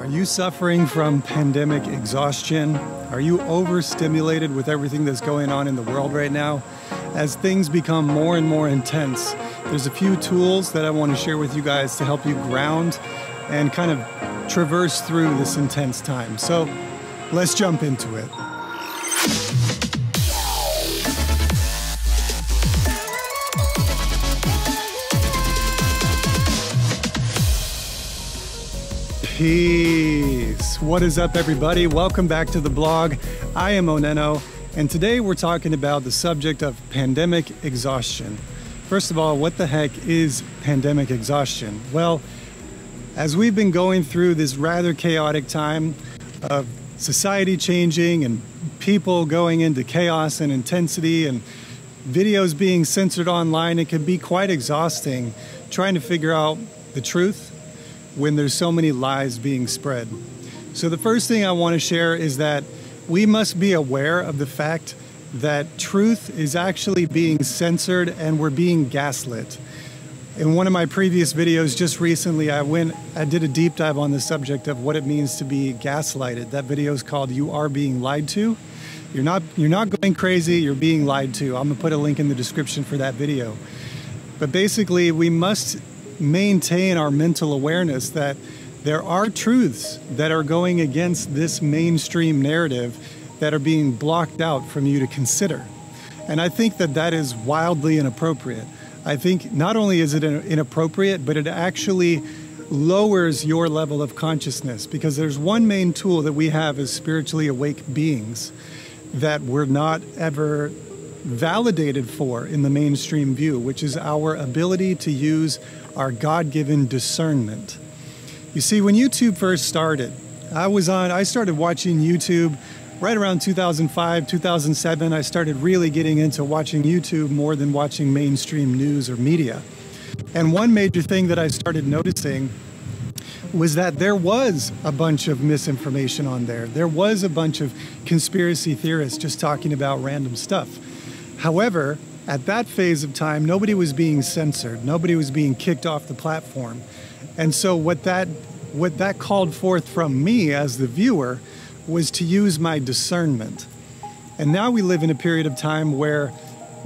Are you suffering from pandemic exhaustion? Are you overstimulated with everything that's going on in the world right now? As things become more and more intense, there's a few tools that I want to share with you guys to help you ground and kind of traverse through this intense time. So let's jump into it. Peace. What is up, everybody? Welcome back to the blog. I am OnenO, and today we're talking about the subject of pandemic exhaustion. First of all, what the heck is pandemic exhaustion? Well, as we've been going through this rather chaotic time of society changing and people going into chaos and intensity and videos being censored online, it can be quite exhausting trying to figure out the truth when there's so many lies being spread. So the first thing I want to share is that we must be aware of the fact that truth is actually being censored and we're being gaslit. In one of my previous videos just recently, I did a deep dive on the subject of what it means to be gaslighted. That video is called You Are Being Lied To. You're not going crazy, you're being lied to. I'm gonna put a link in the description for that video. But basically, we must maintain our mental awareness that there are truths that are going against this mainstream narrative that are being blocked out from you to consider. And I think that that is wildly inappropriate. I think not only is it inappropriate, but it actually lowers your level of consciousness, because there's one main tool that we have as spiritually awake beings that we're not ever validated for in the mainstream view, which is our ability to use our God-given discernment. You see, when YouTube first started, I started watching YouTube right around 2005, 2007. I started really getting into watching YouTube more than watching mainstream news or media. And one major thing that I started noticing was that there was a bunch of misinformation on there. There was a bunch of conspiracy theorists just talking about random stuff. However, at that phase of time, nobody was being censored. Nobody was being kicked off the platform. And so what that called forth from me as the viewer was to use my discernment. And now we live in a period of time where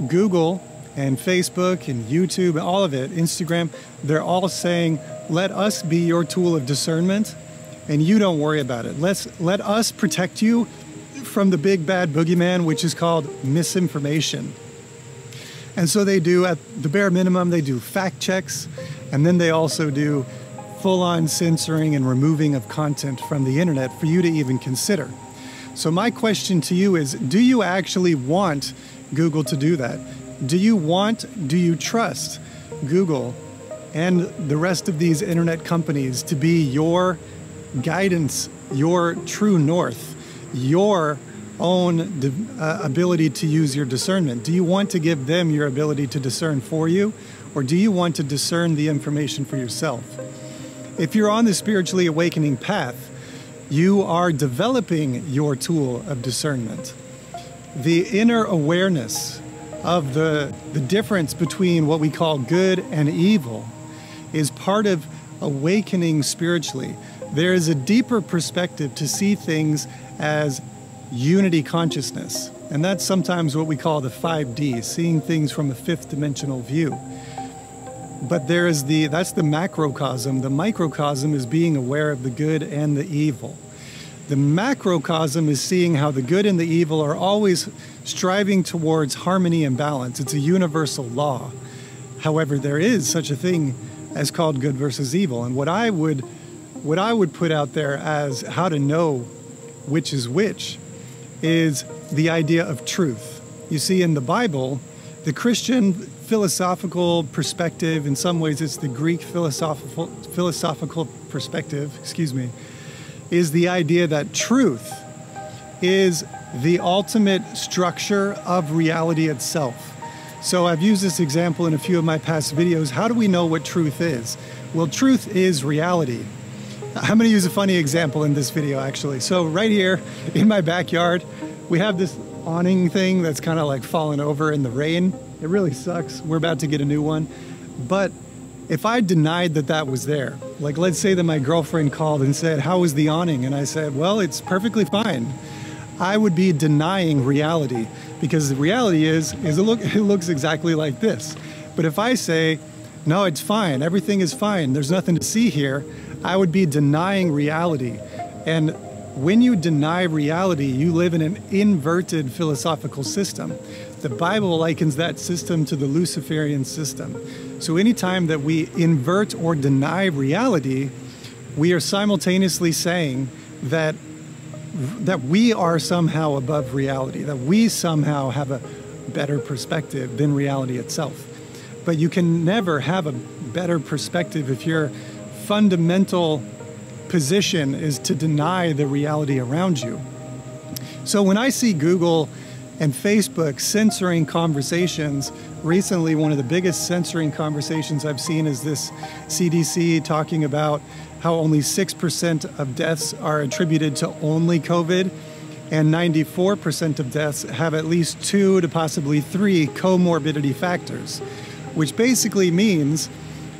Google and Facebook and YouTube and all of it, Instagram, they're all saying, let us be your tool of discernment and you don't worry about it. Let us protect you from the big bad boogeyman, which is called misinformation. And so they do, at the bare minimum, they do fact checks, and then they also do full-on censoring and removing of content from the internet for you to even consider. So my question to you is, do you actually want Google to do that? Do you trust Google and the rest of these internet companies to be your guidance, your true north, your own ability to use your discernment? Do you want to give them your ability to discern for you, or do you want to discern the information for yourself? If you're on the spiritually awakening path, you are developing your tool of discernment. The inner awareness of the difference between what we call good and evil is part of awakening spiritually. There is a deeper perspective to see things as unity consciousness. And that's sometimes what we call the 5D, seeing things from a fifth dimensional view. But that's the macrocosm. The microcosm is being aware of the good and the evil. The macrocosm is seeing how the good and the evil are always striving towards harmony and balance. It's a universal law. However, there is such a thing as called good versus evil. And what I would put out there as how to know which is which is the idea of truth. You see, in the Bible, the Christian philosophical perspective, in some ways it's the Greek philosophical perspective, is the idea that truth is the ultimate structure of reality itself. So I've used this example in a few of my past videos. How do we know what truth is? Well, truth is reality. I'm going to use a funny example in this video, actually. So right here in my backyard, we have this awning thing that's kind of like fallen over in the rain. It really sucks. We're about to get a new one. But if I denied that that was there, Like, let's say that my girlfriend called and said, "How was the awning?" And I said, "Well, it's perfectly fine." I would be denying reality, because the reality is it looks exactly like this. But if I say, "No, it's fine, everything is fine, there's nothing to see here," I would be denying reality. And when you deny reality, you live in an inverted philosophical system. The Bible likens that system to the Luciferian system. So anytime that we invert or deny reality, we are simultaneously saying that we are somehow above reality, that we somehow have a better perspective than reality itself. But you can never have a better perspective if your fundamental position is to deny the reality around you. So when I see Google and Facebook censoring conversations, recently one of the biggest censoring conversations I've seen is this CDC talking about how only 6% of deaths are attributed to only COVID, and 94% of deaths have at least 2 to possibly 3 comorbidity factors, which basically means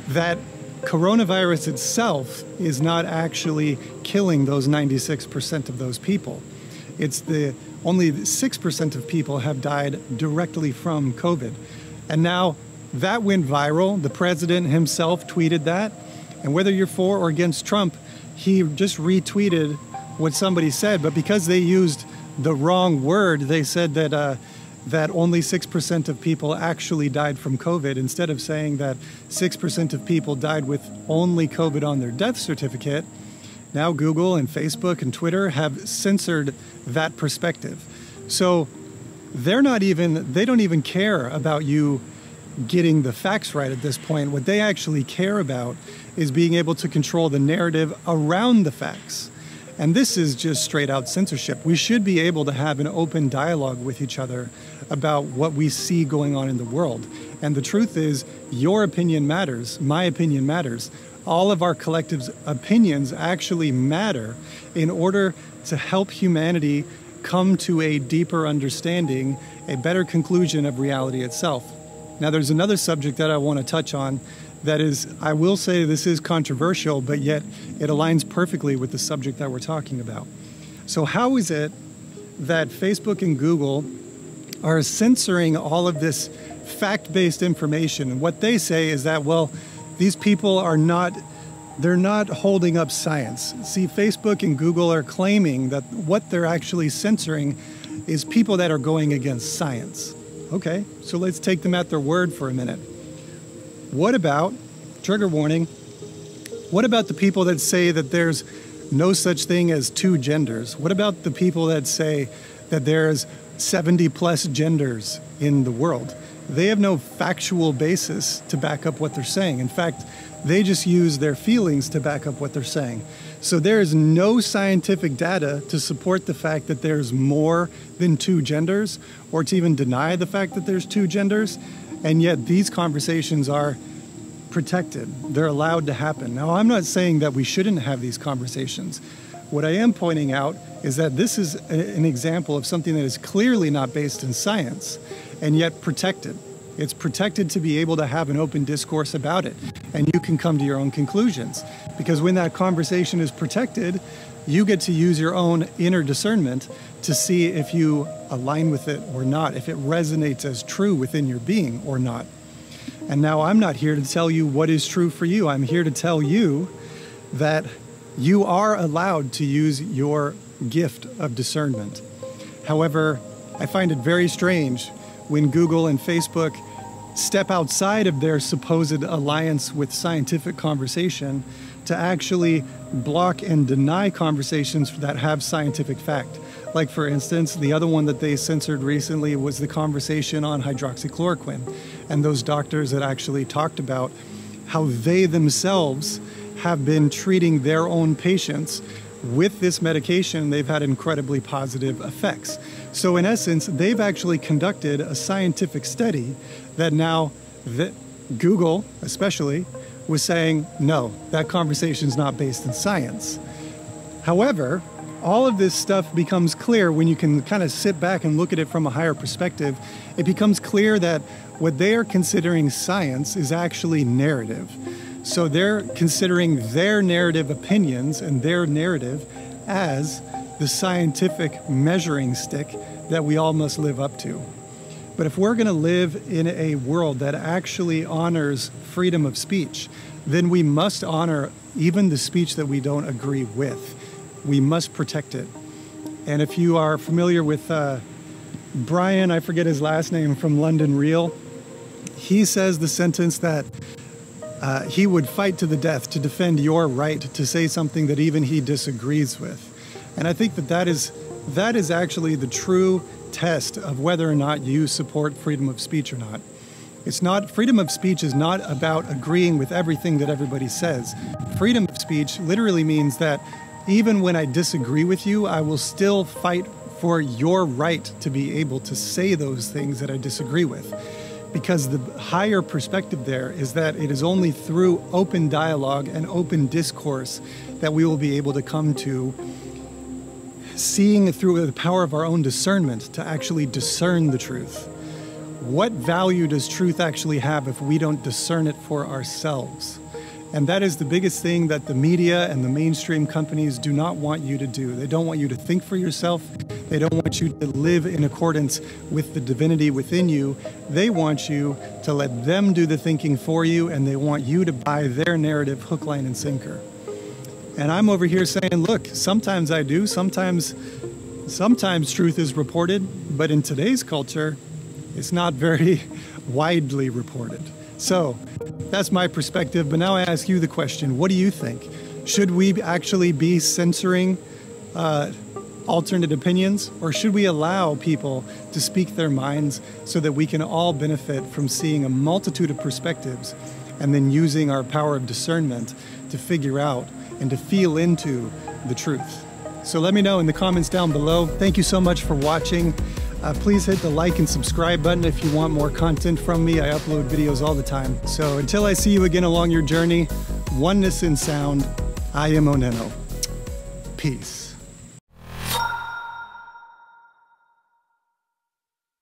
that coronavirus itself is not actually killing those 96% of those people. It's only 6% of people have died directly from COVID. And now that went viral. The president himself tweeted that. And whether you're for or against Trump, he just retweeted what somebody said. But because they used the wrong word, they said that only 6% of people actually died from COVID, instead of saying that 6% of people died with only COVID on their death certificate. Now Google and Facebook and Twitter have censored that perspective. So they don't even care about you getting the facts right at this point. What they actually care about is being able to control the narrative around the facts. And this is just straight out censorship. We should be able to have an open dialogue with each other about what we see going on in the world. And the truth is, your opinion matters, my opinion matters. All of our collective opinions actually matter in order to help humanity come to a deeper understanding, a better conclusion of reality itself. Now, there's another subject that I want to touch on that is, I will say this is controversial, but yet it aligns perfectly with the subject that we're talking about. So how is it that Facebook and Google are censoring all of this fact-based information? And what they say is that, well, these people are they're not holding up science. See, Facebook and Google are claiming that what they're actually censoring is people that are going against science. Okay, so let's take them at their word for a minute. What about, trigger warning, what about the people that say that there's no such thing as 2 genders? What about the people that say that there's 70 plus genders in the world? They have no factual basis to back up what they're saying. In fact, they just use their feelings to back up what they're saying. So there is no scientific data to support the fact that there's more than 2 genders, or to even deny the fact that there's 2 genders. And yet these conversations are protected. They're allowed to happen. Now, I'm not saying that we shouldn't have these conversations. What I am pointing out is that this is an example of something that is clearly not based in science, and yet protected. It's protected to be able to have an open discourse about it, and you can come to your own conclusions. Because when that conversation is protected, you get to use your own inner discernment to see if you align with it or not, if it resonates as true within your being or not. And now I'm not here to tell you what is true for you. I'm here to tell you that you are allowed to use your gift of discernment. However, I find it very strange when Google and Facebook step outside of their supposed alliance with scientific conversation to actually block and deny conversations that have scientific fact. Like, for instance, the other one that they censored recently was the conversation on hydroxychloroquine, and those doctors that actually talked about how they themselves have been treating their own patients with this medication. They've had incredibly positive effects. So in essence, they've actually conducted a scientific study that now Google especially was saying, no, that conversation is not based in science. However, all of this stuff becomes clear when you can kind of sit back and look at it from a higher perspective. It becomes clear that what they are considering science is actually narrative. So they're considering their narrative opinions and their narrative as the scientific measuring stick that we all must live up to. But if we're going to live in a world that actually honors freedom of speech, then we must honor even the speech that we don't agree with. We must protect it. And if you are familiar with Brian, I forget his last name, from London Real, he says the sentence that he would fight to the death to defend your right to say something that even he disagrees with. And I think that is actually the true test of whether or not you support freedom of speech or not. Freedom of speech is not about agreeing with everything that everybody says. Freedom of speech literally means that even when I disagree with you, I will still fight for your right to be able to say those things that I disagree with. Because the higher perspective there is that it is only through open dialogue and open discourse that we will be able to come to seeing through the power of our own discernment to actually discern the truth. What value does truth actually have if we don't discern it for ourselves? And that is the biggest thing that the media and the mainstream companies do not want you to do. They don't want you to think for yourself. They don't want you to live in accordance with the divinity within you. They want you to let them do the thinking for you, and they want you to buy their narrative hook, line, and sinker. And I'm over here saying, look, sometimes I do, sometimes truth is reported, but in today's culture, it's not very widely reported. So that's my perspective, but now I ask you the question, what do you think? Should we actually be censoring alternate opinions, or should we allow people to speak their minds so that we can all benefit from seeing a multitude of perspectives and then using our power of discernment to figure out and to feel into the truth? So let me know in the comments down below. Thank you so much for watching. Please hit the like and subscribe button if you want more content from me. I upload videos all the time. So until I see you again along your journey, oneness in sound, I am OnenO. Peace.